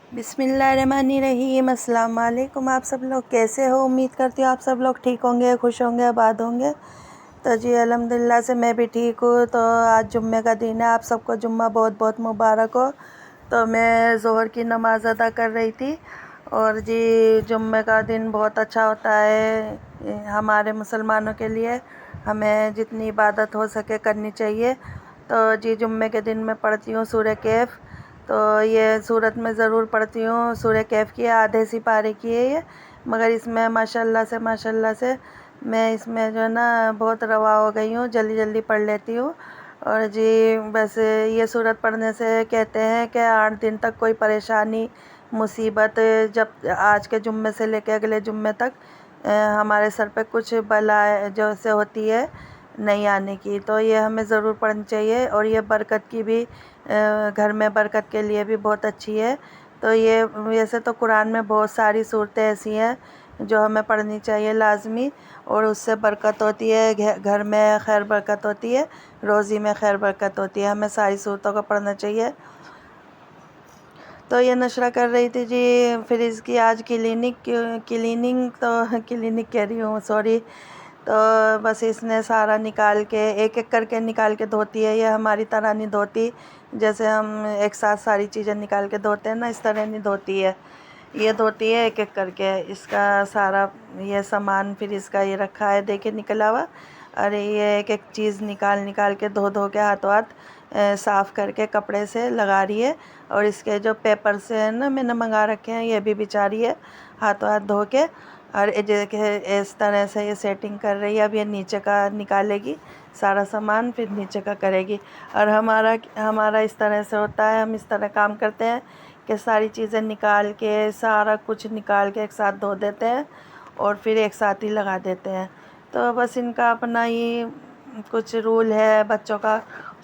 बिस्मिल्लाहिर्रहमानिर्रहीम। अस्सलाम वालेकुम। आप सब लोग कैसे हो? उम्मीद करती हूँ आप सब लोग ठीक होंगे, खुश होंगे, आबाद होंगे। तो जी अल्हम्दुलिल्लाह से मैं भी ठीक हूँ। तो आज जुम्मे का दिन है, आप सबको जुम्मा बहुत बहुत मुबारक हो। तो मैं ज़ोहर की नमाज़ अदा कर रही थी। और जी जुम्मे का दिन बहुत अच्छा होता है हमारे मुसलमानों के लिए। हमें जितनी इबादत हो सके करनी चाहिए। तो जी जुम्मे के दिन मैं पढ़ती हूँ सूरह कैफ़। तो ये सूरत में ज़रूर पढ़ती हूँ। सूरह कैफ़ की आधे सी पारे की है ये, मगर इसमें माशाल्लाह से मैं इसमें जो है ना बहुत रवा हो गई हूँ, जल्दी जल्दी पढ़ लेती हूँ। और जी बस ये सूरत पढ़ने से कहते हैं कि 8 दिन तक कोई परेशानी मुसीबत, जब आज के जुम्मे से लेकर अगले जुम्मे तक हमारे सर पे कुछ बला जो से होती है नहीं आने की। तो ये हमें ज़रूर पढ़नी चाहिए। और ये बरकत की भी, घर में बरकत के लिए भी बहुत अच्छी है। तो ये वैसे तो कुरान में बहुत सारी सूरतें ऐसी हैं जो हमें पढ़नी चाहिए लाजमी, और उससे बरकत होती है, घर में खैर बरकत होती है, रोज़ी में खैर बरकत होती है। हमें सारी सूरतों को पढ़ना चाहिए। तो ये नशरा कर रही थी जी, फिर इसकी आज क्लीनिंग तो क्लिनिक कह रही हूँ, सॉरी। तो बस इसने सारा निकाल के एक एक करके निकाल के धोती है। ये हमारी तरह नहीं धोती, जैसे हम एक साथ सारी चीज़ें निकाल के धोते हैं ना, इस तरह नहीं धोती है। ये धोती है एक एक करके। इसका सारा ये सामान फिर इसका ये रखा है, देखे निकला हुआ। अरे ये एक एक चीज़ निकाल निकाल के धो धो के हाथों हाथ साफ़ करके कपड़े से लगा रही है। और इसके जो पेपर से है ना मैंने मंगा रखे हैं, ये भी बिचारी है हाथों हाथ धो के। और इस तरह से ये सेटिंग कर रही है। अब ये नीचे का निकालेगी सारा सामान, फिर नीचे का करेगी। और हमारा इस तरह से होता है, हम इस तरह काम करते हैं कि सारी चीज़ें निकाल के, सारा कुछ निकाल के एक साथ धो देते हैं और फिर एक साथ ही लगा देते हैं। तो बस इनका अपना ही कुछ रूल है, बच्चों का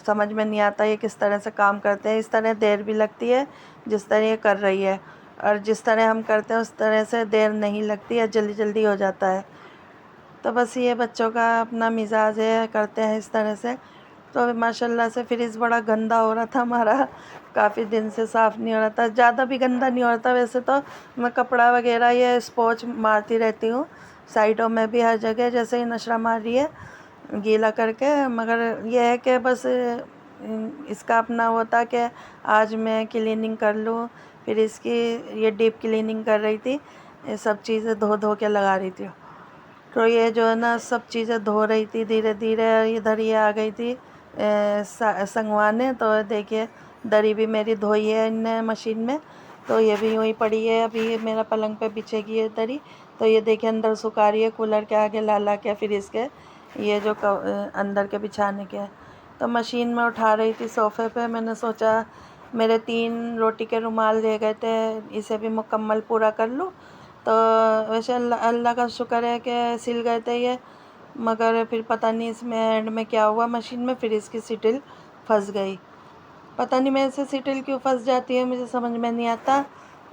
समझ में नहीं आता ये किस तरह से काम करते हैं। इस तरह देर भी लगती है जिस तरह ये कर रही है, और जिस तरह हम करते हैं उस तरह से देर नहीं लगती है, जल्दी जल्दी हो जाता है। तो बस ये बच्चों का अपना मिजाज है, करते हैं इस तरह से। तो माशाल्लाह से फ्रिज बड़ा गंदा हो रहा था हमारा, काफ़ी दिन से साफ़ नहीं हो रहा था। ज़्यादा भी गंदा नहीं हो रहा था, वैसे तो मैं कपड़ा वगैरह ये स्पोंज मारती रहती हूँ साइडों में भी, हर जगह, जैसे ही नशरा मार रही है गीला करके। मगर यह है कि बस इसका अपना होता कि आज मैं क्लीनिंग कर लूँ। फिर इसकी ये डीप क्लीनिंग कर रही थी, ये सब चीज़ें धो धो के लगा रही थी। तो ये जो है ना सब चीज़ें धो रही थी, धीरे धीरे इधर ये आ गई थी संगवाने। तो देखिए दरी भी मेरी धोई है इनने मशीन में, तो ये भी यूँ ही पड़ी है। अभी ये मेरा पलंग पे बिछेगी ये दरी। तो ये देखिए अंदर सुखा रही है, कूलर के आगे ला ला के, फिर इसके ये जो अंदर के बिछाने के। तो मशीन में उठा रही थी सोफ़े पे। मैंने सोचा मेरे 3 रोटी के रुमाल रह गए थे, इसे भी मुकम्मल पूरा कर लूँ। तो वैसे अल्लाह अल्लाह का शुक्र है कि सिल गए थे ये। मगर फिर पता नहीं इसमें एंड में क्या हुआ, मशीन में फिर इसकी सिटिल फंस गई। पता नहीं मेरे से सिटिल क्यों फंस जाती है, मुझे समझ में नहीं आता।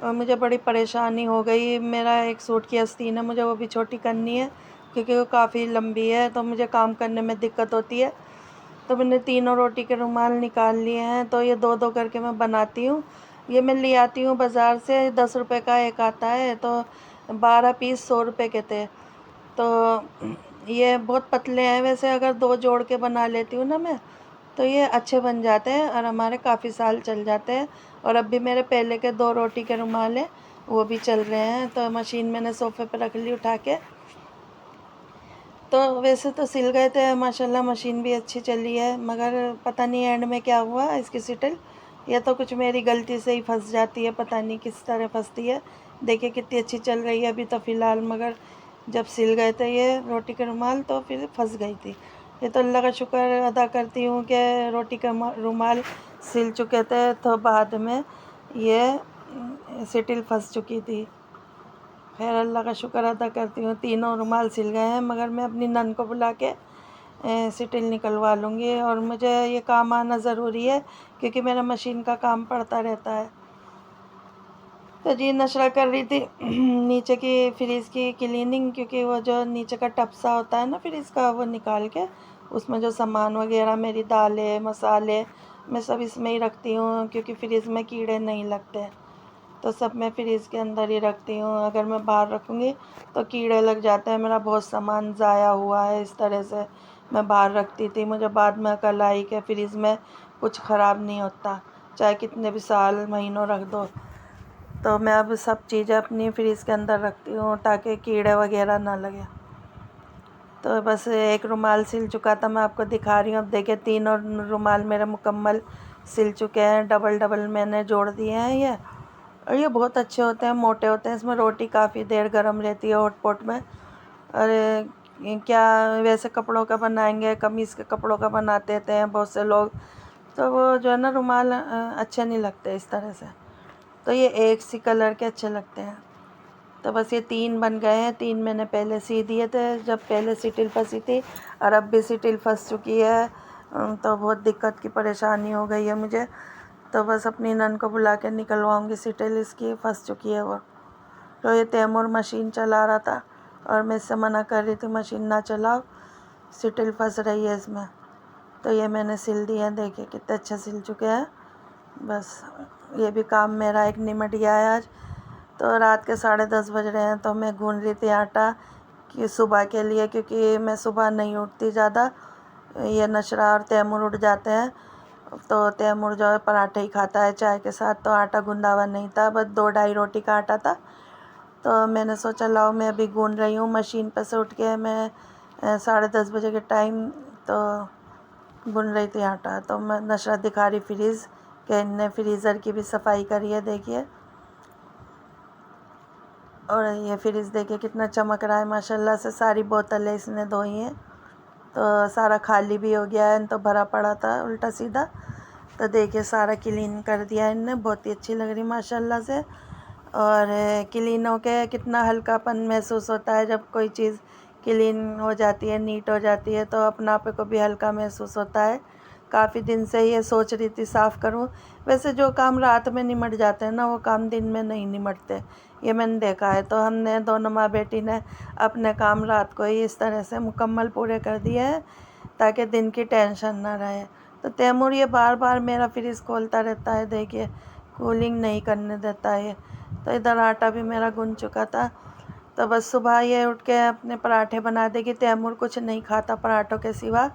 और मुझे बड़ी परेशानी हो गई। मेरा एक सूट की आस्तीन है, मुझे वो भी छोटी करनी है क्योंकि वो काफ़ी लंबी है, तो मुझे काम करने में दिक्कत होती है। तो मैंने तीनों रोटी के रुमाल निकाल लिए हैं। तो ये दो दो करके मैं बनाती हूँ। ये मैं ले आती हूँ बाज़ार से, 10 रुपए का एक आता है। तो 12 पीस 100 रुपए के थे। तो ये बहुत पतले हैं वैसे, अगर 2 जोड़ के बना लेती हूँ ना मैं, तो ये अच्छे बन जाते हैं और हमारे काफ़ी साल चल जाते हैं। और अब भी मेरे पहले के 2 रोटी के रुमाल हैं, वो भी चल रहे हैं। तो मशीन मैंने सोफ़े पे रख ली उठा के। तो वैसे तो सिल गए थे माशाल्लाह, मशीन भी अच्छी चली है। मगर पता नहीं एंड में क्या हुआ इसकी सिटल, या तो कुछ मेरी गलती से ही फंस जाती है, पता नहीं किस तरह फंसती है। देखिए कितनी अच्छी चल रही है अभी तो फ़िलहाल, मगर जब सिल गए थे ये रोटी के रुमाल तो फिर फंस गई थी। ये तो अल्लाह का शुक्र अदा करती हूँ कि रोटी का रुमाल सिल चुके थे, तो बाद में ये सिटिल फंस चुकी थी। खैर अल्लाह का शुक्र अदा करती हूँ, तीनों रुमाल सिल गए हैं। मगर मैं अपनी नन को बुला के सिटिल निकलवा लूँगी। और मुझे ये काम आना ज़रूरी है क्योंकि मेरा मशीन का काम पड़ता रहता है। तो जी नशरा कर रही थी नीचे की फ्रिज की क्लीनिंग, क्योंकि वो जो नीचे का टपसा होता है ना फ्रिज का, वो निकाल के उसमें जो सामान वगैरह, मेरी दालें मसाले, मैं सब इसमें ही रखती हूँ क्योंकि फ्रिज में कीड़े नहीं लगते। तो सब मैं फ्रीज़ के अंदर ही रखती हूँ। अगर मैं बाहर रखूँगी तो कीड़े लग जाते हैं। मेरा बहुत सामान ज़ाया हुआ है, इस तरह से मैं बाहर रखती थी। मुझे बाद में अकल आई कि फ्रीज़ में कुछ ख़राब नहीं होता, चाहे कितने भी साल महीनों रख दो। तो मैं अब सब चीज़ें अपनी फ्रीज़ के अंदर रखती हूँ ताकि कीड़े वगैरह ना लगे। तो बस एक रुमाल सिल चुका था, मैं आपको दिखा रही हूँ। अब देखिए 3 और रुमाल मेरे मुकम्मल सिल चुके हैं। डबल डबल मैंने जोड़ दिए हैं ये, और ये बहुत अच्छे होते हैं, मोटे होते हैं। इसमें रोटी काफ़ी देर गर्म रहती है हॉट पॉट में। और क्या वैसे कपड़ों का बनाएंगे, कमीज़ के कपड़ों का बनाते हैं बहुत से लोग, तो वो जो है ना रुमाल अच्छे नहीं लगते इस तरह से। तो ये एक सी कलर के अच्छे लगते हैं। तो बस ये 3 बन गए हैं। 3 मैंने पहले सी दिए थे जब पहले सिटिल फंसी थी, और अब भी सिटिल फंस चुकी है। तो बहुत दिक्कत की परेशानी हो गई है मुझे। तो बस अपनी नन को बुला के निकलवाऊँगी सिटिल, इसकी फंस चुकी है वो। तो ये तैमूर मशीन चला रहा था और मैं इससे मना कर रही थी मशीन ना चलाओ, सिटिल फंस रही है इसमें। तो ये मैंने सिल दिए हैं, देखिए कितने अच्छे सिल चुके हैं। बस ये भी काम मेरा एक निमट गया है आज। तो रात के 10:30 बज रहे हैं, तो मैं गूंद रही थी आटा कि सुबह के लिए, क्योंकि मैं सुबह नहीं उठती ज़्यादा। ये नशरा और तैमूर उठ जाते हैं, तो तैमूर जो है पराठे ही खाता है चाय के साथ। तो आटा गूंदा हुआ नहीं था, बस 2-2.5 रोटी का आटा था। तो मैंने सोचा लाओ मैं अभी गूंद रही हूँ मशीन पर से उठ के। मैं 10:30 बजे के टाइम तो गूंद रही थी आटा। तो मैं नशरा दिखा रही फ्रीज़ कि इनने फ्रीज़र की भी सफाई करी है, देखिए। और ये फ्रिज देखिए कितना चमक रहा है माशाल्लाह से। सारी बोतलें इसने धोई हैं, तो सारा खाली भी हो गया है, तो भरा पड़ा था उल्टा सीधा। तो देखिए सारा क्लीन कर दिया है इनने, बहुत ही अच्छी लग रही माशाल्लाह से। और क्लीन हो के कितना हल्कापन महसूस होता है जब कोई चीज़ क्लीन हो जाती है, नीट हो जाती है, तो अपना आप को भी हल्का महसूस होता है। काफ़ी दिन से ये सोच रही थी साफ़ करूं। वैसे जो काम रात में निमट जाते हैं ना, वो काम दिन में नहीं निमटते, ये मैंने देखा है। तो हमने दोनों माँ बेटी ने अपने काम रात को ही इस तरह से मुकम्मल पूरे कर दिए हैं ताकि दिन की टेंशन ना रहे। तो तैमूर ये बार बार मेरा फ्रिज खोलता रहता है, देखिए कूलिंग नहीं करने देता है। तो इधर आटा भी मेरा गूंद चुका था। तो बस सुबह ये उठ के अपने पराठे बना देगी। तैमूर कुछ नहीं खाता पराठों के सिवा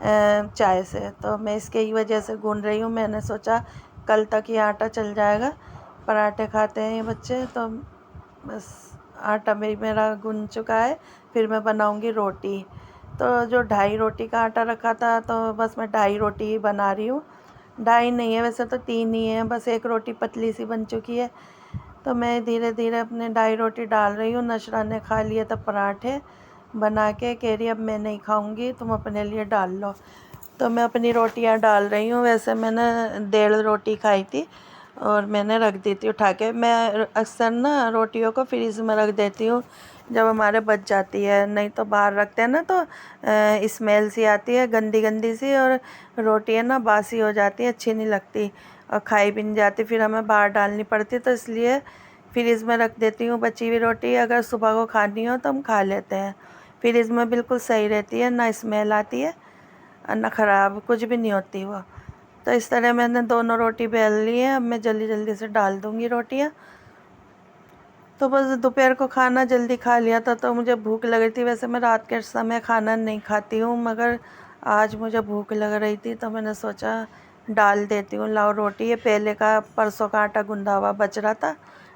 चाय से, तो मैं इसके ही वजह से गूंद रही हूँ। मैंने सोचा कल तक ये आटा चल जाएगा, पराठे खाते हैं ये बच्चे। तो बस आटा भी मेरा गूंद चुका है, फिर मैं बनाऊँगी रोटी। तो जो 2.5 रोटी का आटा रखा था, तो बस मैं 2.5 रोटी ही बना रही हूँ। 2.5 नहीं है वैसे तो 3 ही है, बस एक रोटी पतली सी बन चुकी है। तो मैं धीरे धीरे अपने 2.5 रोटी डाल रही हूँ। नशरा ने खा लिए तो पराठे बना के, कह रही अब मैं नहीं खाऊंगी, तुम अपने लिए डाल लो। तो मैं अपनी रोटियां डाल रही हूँ। वैसे मैंने 1.5 रोटी खाई थी और मैंने रख दी थी उठा के। मैं अक्सर ना रोटियों को फ्रीज में रख देती हूँ जब हमारे बच जाती है, नहीं तो बाहर रखते हैं ना तो स्मेल सी आती है गंदी गंदी सी, और रोटियाँ ना बासी हो जाती है, अच्छी नहीं लगती और खाई भी नहीं जाती, फिर हमें बाहर डालनी पड़ती। तो इसलिए फ्रिज में रख देती हूँ बची हुई रोटी। अगर सुबह को खानी हो तो हम खा लेते हैं। फ्रिज में बिल्कुल सही रहती है, ना स्मेल आती है और ना ख़राब, कुछ भी नहीं होती वो। तो इस तरह मैंने दोनों रोटी बेल ली है। अब मैं जल्दी जल्दी से डाल दूँगी रोटियाँ। तो बस दोपहर को खाना जल्दी खा लिया था, तो मुझे भूख लग रही थी। वैसे मैं रात के समय खाना नहीं खाती हूँ, मगर आज मुझे भूख लग रही थी तो मैंने सोचा डाल देती हूँ लाओ रोटी। ये पहले का परसों का आटा गूंदा हुआ बच रहा था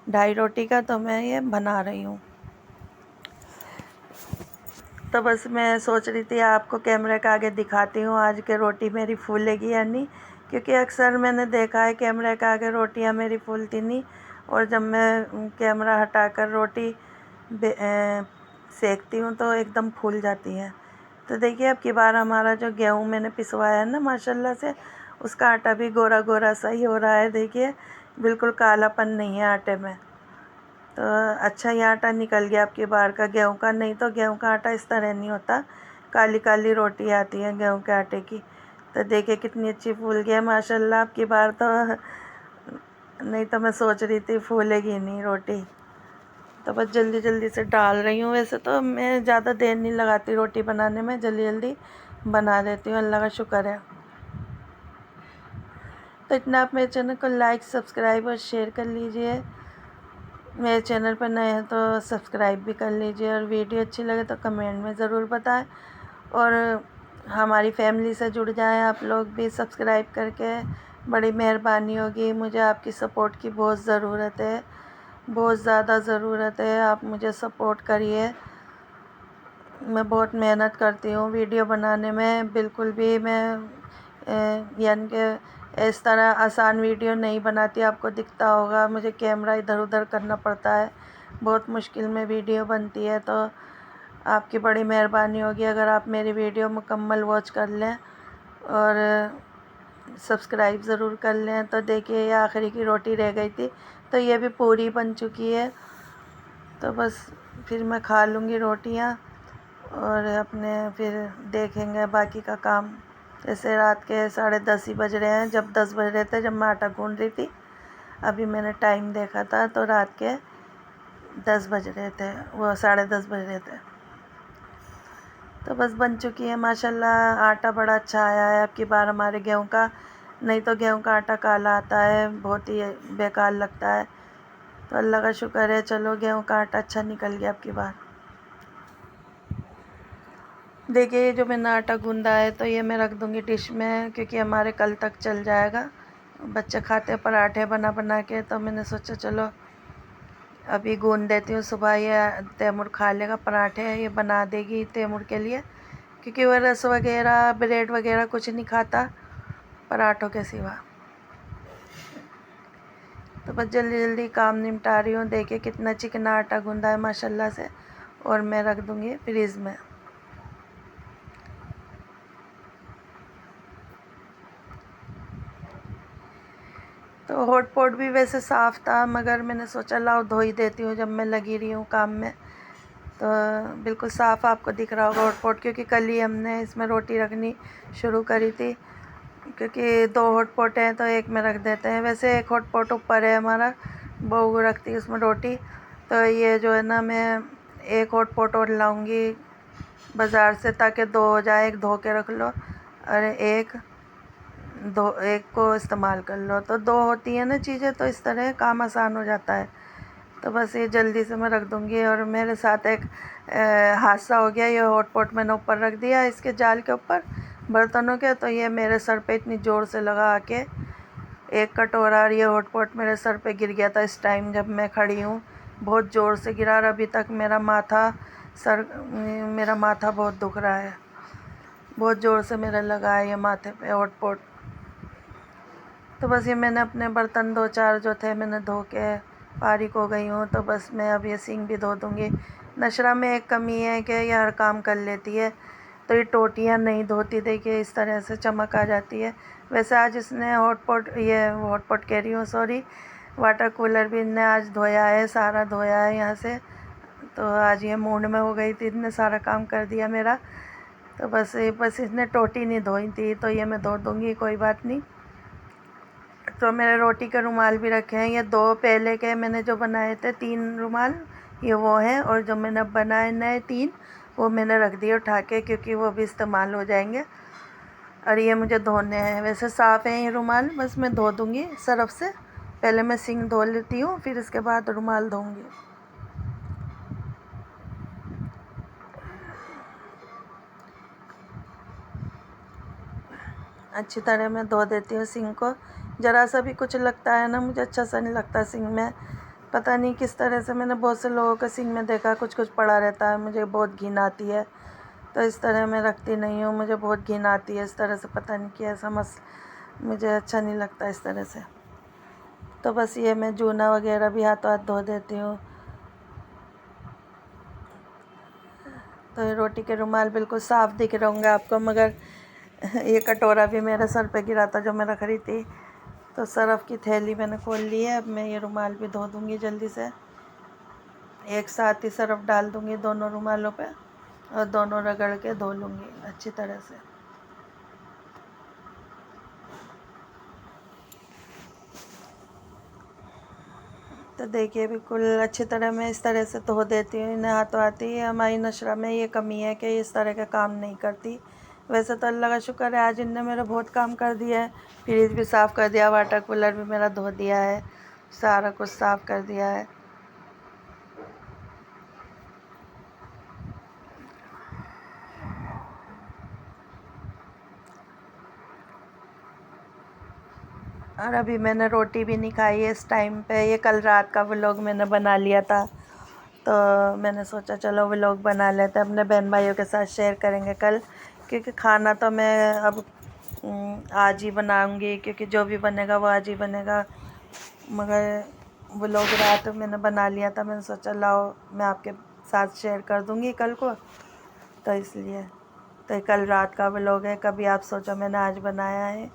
2.5 रोटी का, तो मैं ये बना रही हूँ। तो बस मैं सोच रही थी आपको कैमरे के आगे दिखाती हूँ आज के रोटी मेरी फूलेगी या नहीं, क्योंकि अक्सर मैंने देखा है कैमरे के आगे रोटियाँ मेरी फूलती नहीं, और जब मैं कैमरा हटाकर रोटी सेकती हूँ तो एकदम फूल जाती है। तो देखिए अब की बार हमारा जो गेहूँ मैंने पिसवाया है ना माशाल्लाह से, उसका आटा भी गोरा गोरा सा ही हो रहा है, देखिए बिल्कुल कालापन नहीं है आटे में। तो अच्छा ही आटा निकल गया अब की बार का गेहूं का, नहीं तो गेहूं का आटा इस तरह नहीं होता, काली काली रोटी आती है गेहूं के आटे की। तो देखिए कितनी अच्छी फूल गई है माशाल्लाह अब की बार तो। नहीं तो मैं सोच रही थी फूलेगी नहीं रोटी। तो बस जल्दी जल्दी से डाल रही हूँ। वैसे तो मैं ज़्यादा देर नहीं लगाती रोटी बनाने में, जल्दी जल्दी बना देती हूँ, अल्लाह का शुक्र है। तो इतना आप मेरे चैनल को लाइक सब्सक्राइब और शेयर कर लीजिए। मेरे चैनल पर नए हैं तो सब्सक्राइब भी कर लीजिए, और वीडियो अच्छी लगे तो कमेंट में ज़रूर बताएं, और हमारी फैमिली से जुड़ जाएं आप लोग भी सब्सक्राइब करके। बड़ी मेहरबानी होगी, मुझे आपकी सपोर्ट की बहुत ज़रूरत है, बहुत ज़्यादा ज़रूरत है। आप मुझे सपोर्ट करिए। मैं बहुत मेहनत करती हूँ वीडियो बनाने में, बिल्कुल भी मैं यानी कि इस तरह आसान वीडियो नहीं बनाती। आपको दिखता होगा मुझे कैमरा इधर उधर करना पड़ता है, बहुत मुश्किल में वीडियो बनती है। तो आपकी बड़ी मेहरबानी होगी अगर आप मेरी वीडियो मुकम्मल वॉच कर लें और सब्सक्राइब ज़रूर कर लें। तो देखिए ये आखिरी की रोटी रह गई थी, तो ये भी पूरी बन चुकी है। तो बस फिर मैं खा लूँगी रोटियाँ और अपने फिर देखेंगे बाकी का काम। जैसे रात के 10:30 ही बज रहे हैं, जब 10 बज रहे थे जब मैं आटा गूँध रही थी, अभी मैंने टाइम देखा था तो रात के 10 बज रहे थे, वो 10:30 बज रहे थे। तो बस बन चुकी है माशाल्लाह। आटा बड़ा अच्छा आया है अब की बार हमारे गेहूं का, नहीं तो गेहूं का आटा काला आता है, बहुत ही बेकार लगता है। तो अल्लाह का शुक्र है, चलो गेहूं का आटा अच्छा निकल गया अब की बार। देखिए ये जो मैंने आटा गूंदा है तो ये मैं रख दूँगी डिश में, क्योंकि हमारे कल तक चल जाएगा। बच्चे खाते पराठे बना बना के, तो मैंने सोचा चलो अभी गूंद देती हूँ। सुबह ये तैमूर खा लेगा पराठे, ये बना देगी तैमूर के लिए, क्योंकि वह रस वगैरह ब्रेड वगैरह कुछ नहीं खाता पराठों के सिवा। तो बस जल्दी जल्दी काम निपटा रही हूँ। देखिए कितना चिकना आटा गूंदा है माशाल्लाह से, और मैं रख दूँगी फ्रीज़ में। तो हॉटपॉट भी वैसे साफ़ था, मगर मैंने सोचा लाओ धो ही देती हूँ जब मैं लगी रही हूँ काम में। तो बिल्कुल साफ़ आपको दिख रहा होगा हॉटपॉट, क्योंकि कल ही हमने इसमें रोटी रखनी शुरू करी थी। क्योंकि 2 हॉटपॉट हैं तो एक में रख देते हैं। वैसे एक हॉटपॉट ऊपर है हमारा, बहू रखती है उसमें रोटी। तो ये जो है ना, मैं एक हॉटपॉट और लाऊंगी बाज़ार से, ताकि 2 हो जाए। एक धो के रख लो और एक को इस्तेमाल कर लो, तो 2 होती है ना चीज़ें, तो इस तरह काम आसान हो जाता है। तो बस ये जल्दी से मैं रख दूँगी। और मेरे साथ एक हादसा हो गया। ये हॉटपॉट मैंने ऊपर रख दिया इसके जाल के ऊपर बर्तनों के, तो ये मेरे सर पे इतनी ज़ोर से लगा के एक कटोरा, और ये हॉटपॉट मेरे सर पे गिर गया था इस टाइम जब मैं खड़ी हूँ। बहुत ज़ोर से गिरा, और अभी तक मेरा माथा बहुत दुख रहा है। बहुत ज़ोर से मेरा लगा है ये माथे पे हॉटपॉट। तो बस ये मैंने अपने बर्तन 2-4 जो थे मैंने धो के फारिग हो गई हूँ। तो बस मैं अब ये सिंक भी धो दूँगी। नशरा में एक कमी है कि ये हर काम कर लेती है, तो ये टोटियाँ नहीं धोती। देखिए इस तरह से चमक आ जाती है। वैसे आज इसने हॉटपॉट कह रही हूँ, सॉरी, वाटर कूलर भी इनने आज धोया है, सारा धोया है यहाँ से। तो आज ये मूड में हो गई थी, इतने सारा काम कर दिया मेरा। तो बस इसने टोटी नहीं धोई थी, तो ये मैं धो दूँगी, कोई बात नहीं। तो मेरे रोटी के रुमाल भी रखे हैं। ये 2 पहले के मैंने जो बनाए थे 3 रुमाल, ये वो हैं, और जो मैंने बनाए नए 3 वो मैंने रख दिए उठा के, क्योंकि वो भी इस्तेमाल हो जाएंगे। और ये मुझे धोने हैं। वैसे साफ़ हैं ये रुमाल, बस मैं धो दूँगी सर्फ़ से। पहले मैं सिंक धो लेती हूँ, फिर इसके बाद रुमाल धोऊँगी। अच्छी तरह मैं धो देती हूँ सिंक को। ज़रा सा भी कुछ लगता है ना, मुझे अच्छा सा नहीं लगता सिंक में। पता नहीं किस तरह से, मैंने बहुत से लोगों के सिंक में देखा कुछ कुछ पड़ा रहता है, मुझे बहुत घिन आती है। तो इस तरह मैं रखती नहीं हूँ, मुझे बहुत घिन आती है इस तरह से। पता नहीं क्या मुझे अच्छा नहीं लगता इस तरह से। तो बस ये मैं जूना वगैरह भी हाथों हाथ धो देती हूँ। तो ये रोटी के रुमाल बिल्कुल साफ़ दिख रहे होंगे आपको, मगर ये कटोरा भी मेरे सर पे गिरा था जो मैं रख रही थी। तो सरफ़ की थैली मैंने खोल ली है। अब मैं ये रुमाल भी धो दूँगी जल्दी से। एक साथ ही सरफ़ डाल दूँगी दोनों रुमालों पे, और दोनों रगड़ के धो लूँगी अच्छी तरह से। तो देखिए बिल्कुल अच्छी तरह मैं इस तरह से धो देती हूँ इन्हें हाथों हाथ ही। हमारी नशरा में ये कमी है कि इस तरह का काम नहीं करती। वैसे तो अल्लाह का शुक्र है, आज इनने मेरा बहुत काम कर दिया है। फ्रिज भी साफ़ कर दिया, वाटर कूलर भी मेरा धो दिया है, सारा कुछ साफ़ कर दिया है। और अभी मैंने रोटी भी नहीं खाई है इस टाइम पे। ये कल रात का व्लॉग मैंने बना लिया था, तो मैंने सोचा चलो व्लॉग बना लेते हैं, अपने बहन भाइयों के साथ शेयर करेंगे कल। क्योंकि खाना तो मैं अब आज ही बनाऊंगी, क्योंकि जो भी बनेगा वो आज ही बनेगा। मगर व्लॉग रात मैंने बना लिया था, मैंने सोचा लाओ मैं आपके साथ शेयर कर दूंगी कल को, तो इसलिए। तो कल रात का व्लॉग है, कभी आप सोचो मैंने आज बनाया है,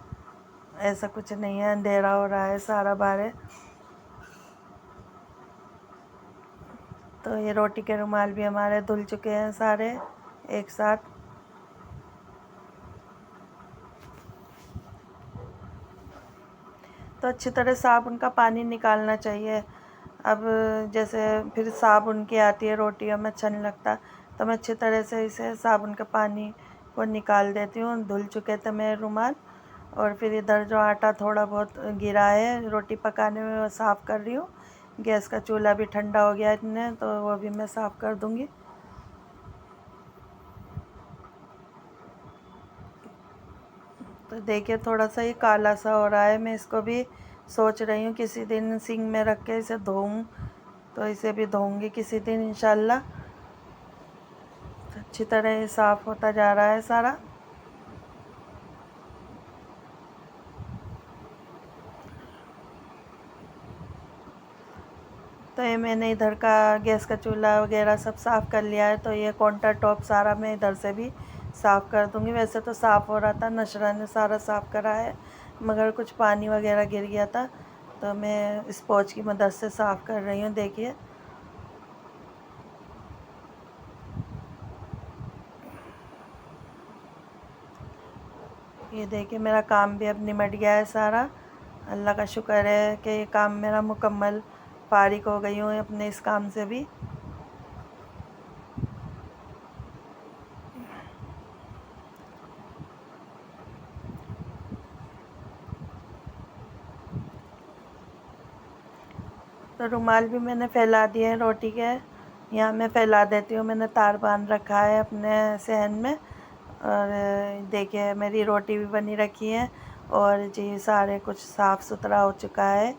ऐसा कुछ नहीं है। अंधेरा हो रहा है सारा बाहर। तो ये रोटी के रुमाल भी हमारे धुल चुके हैं सारे एक साथ। तो अच्छी तरह साबुन का पानी निकालना चाहिए। अब जैसे फिर साबुन की आती है रोटियों में, अच्छा नहीं लगता, तो मैं अच्छी तरह से इसे साबुन के पानी को निकाल देती हूँ। धुल चुके थे मेरे रुमाल। और फिर इधर जो आटा थोड़ा बहुत गिरा है रोटी पकाने में, वो साफ़ कर रही हूँ। गैस का चूल्हा भी ठंडा हो गया इतने, तो वो भी मैं साफ़ कर दूँगी। तो देखिए थोड़ा सा ये काला सा हो रहा है, मैं इसको भी सोच रही हूँ किसी दिन सिंक में रख के इसे धोऊँ। तो इसे भी धोऊँगी किसी दिन इंशाल्लाह। अच्छी तरह ये साफ़ होता जा रहा है सारा। तो ये मैंने इधर का गैस का चूल्हा वगैरह सब साफ़ कर लिया है। तो ये काउंटर टॉप सारा मैं इधर से भी साफ़ कर दूँगी। वैसे तो साफ़ हो रहा था, नशरा ने सारा साफ़ करा है, मगर कुछ पानी वगैरह गिर गया था, तो मैं स्पॉज की मदद से साफ़ कर रही हूँ। देखिए ये देखिए मेरा काम भी अब निमट गया है सारा। अल्लाह का शुक्र है कि ये काम मेरा मुकम्मल, फारिग हो गई हूँ अपने इस काम से भी। तो रुमाल भी मैंने फैला दिए हैं रोटी के, यहाँ मैं फैला देती हूँ। मैंने तार बांध रखा है अपने सहन में। और देखिए मेरी रोटी भी बनी रखी है, और जी सारे कुछ साफ़ सुथरा हो चुका है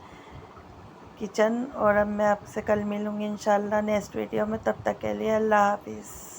किचन। और अब मैं आपसे कल मिलूँगी इंशाल्लाह नेक्स्ट वीडियो में। तब तक के लिए अल्लाह हाफिज़।